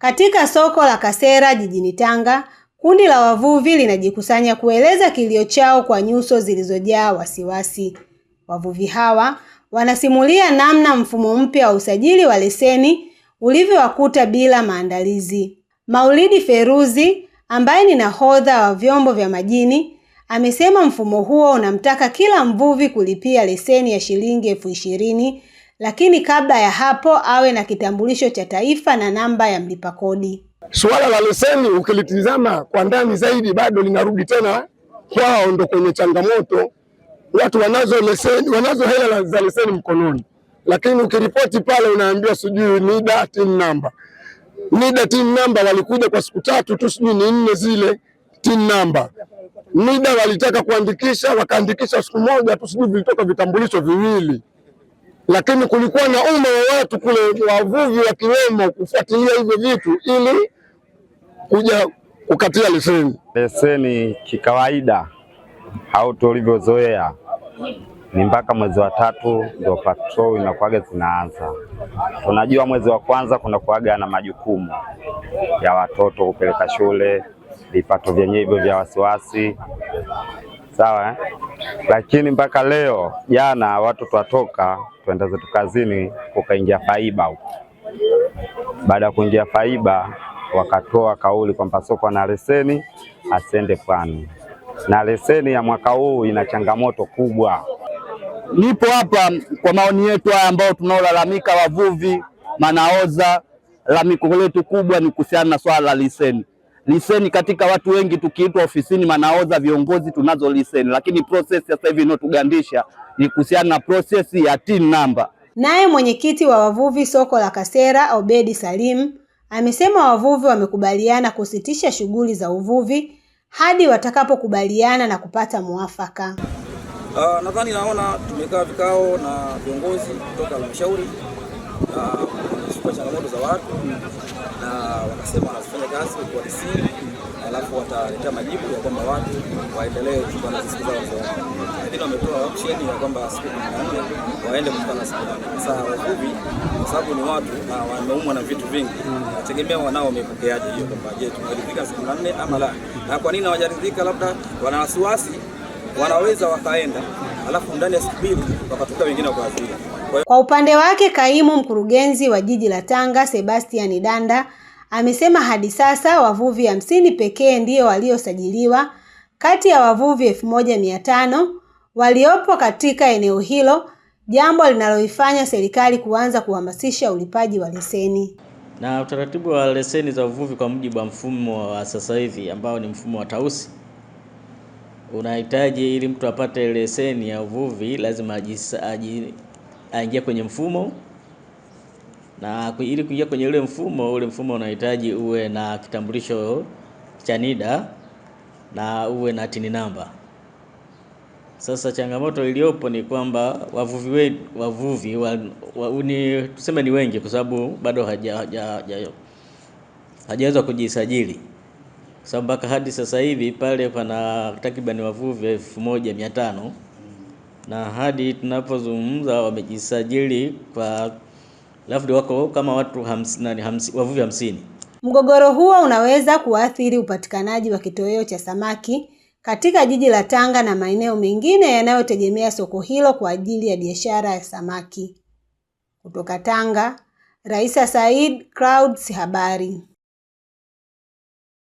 Katika soko la Kasera jijini Tanga, kundi la wavuvi linajikusanya kueleza kilio chao kwa nyuso zilizojaa wasiwasi. Wavuvi hawa wanasimulia namna mfumo mpya wa usajili wa leseni ulivyowakuta bila maandalizi. Maulidi Feruzi, ambaye ni nahodha wa vyombo vya majini, amesema mfumo huo unamtaka kila mvuvi kulipia leseni ya shilingi 20,000, lakini kabla ya hapo awe na kitambulisho cha taifa na namba ya mlipa kodi. Suala la leseni ukilitizama kwa ndani zaidi bado linarudi tena kwao, ndo kwenye changamoto. Watu wanazo leseni, wanazo hela za leseni mkononi, lakini ukiripoti pale unaambiwa sijui NIDA TIN number. NIDA TIN number walikuja kwa siku 3 tu, sijui ni 4 zile TIN number. NIDA walitaka kuandikisha, wakaandikisha siku moja tu, sijui vilitoka vitambulisho 2. Lakini kulikuwa na umma wa watu kule, wavuvi wakiwemo, kufuatilia hivyo vitu ili kuja kukatia leseni. Leseni kikawaida au tulivyozoea ni mpaka mwezi wa 3 ndio patrol inakuaga zinaanza. Tunajua mwezi wa kwanza kuna kuaga na majukumu ya watoto kupeleka shule, vipato vyenyewe hivyo vya wasiwasi. Sawa Lakini mpaka leo jana watu twatoka twenda zetu kazini, kukaingia faiba huko. Baada ya kuingia faiba wakatoa kauli kwamba soko na leseni asende pwani. Na leseni ya mwaka huu ina changamoto kubwa. Nipo hapa kwa maoni yetu haya ambao tunaolalamika wavuvi, manaoza. Lalamiko letu kubwa ni kuhusiana na swala la leseni. Leseni katika watu wengi tukiitwa ofisini manaoza viongozi tunazo leseni, lakini process ya sasa hivi inotugandisha ni kuhusiana na process ya TIN number. Naye mwenyekiti wa wavuvi soko la Kasera, Obedi Salim, amesema wavuvi wamekubaliana kusitisha shughuli za uvuvi hadi watakapokubaliana na kupata muafaka. Nadhani naona tumekaa vikao na viongozi kutoka halmashauri kwa changamoto za watu, na wakasema wanafanya kazi kwa DC, alafu wataleta majibu ya kwamba watu waendelee kufanya siku zao zote. Lakini wametoa option ya kwamba siku 14 waende kufanya siku 4. Sasa wavuvi kwa sababu ni watu na wameumwa na vitu vingi, nategemea wanao wamepokeaje hiyo kwamba je, tumeridhika siku 4 ama la. Na kwa nini hawajaridhika? Labda wana wasiwasi, wanaweza wakaenda alafu ndani ya siku 2 wakatoka wengine wakawazuia. Kwa upande wake, kaimu mkurugenzi wa jiji la Tanga, Sebastian Danda, amesema hadi sasa wavuvi 50 pekee ndio waliosajiliwa kati ya wavuvi 1500 waliopo katika eneo hilo, jambo linaloifanya serikali kuanza kuhamasisha ulipaji wa leseni. Na utaratibu wa leseni za uvuvi kwa mujibu wa mfumo wa sasa hivi ambao ni mfumo wa Tausi, unahitaji ili mtu apate leseni ya uvuvi lazima aingia kwenye mfumo, na ili kuingia kwenye ule mfumo unahitaji uwe na kitambulisho cha NIDA na uwe na TIN number. Sasa changamoto iliyopo ni kwamba wavuvi tuseme ni wengi, kwa sababu bado hajaweza kujisajili. Sababu mpaka hadi sasa hivi pale pana takriban wavuvi 1500 na hadi tunapozungumza wamejisajili kwa labda wako kama watu 50 wavuvi 50. Mgogoro huo unaweza kuathiri upatikanaji wa kitoweo cha samaki katika jiji la Tanga na maeneo mengine yanayotegemea soko hilo kwa ajili ya biashara ya samaki. Kutoka Tanga, Raisa Said, Clouds Habari.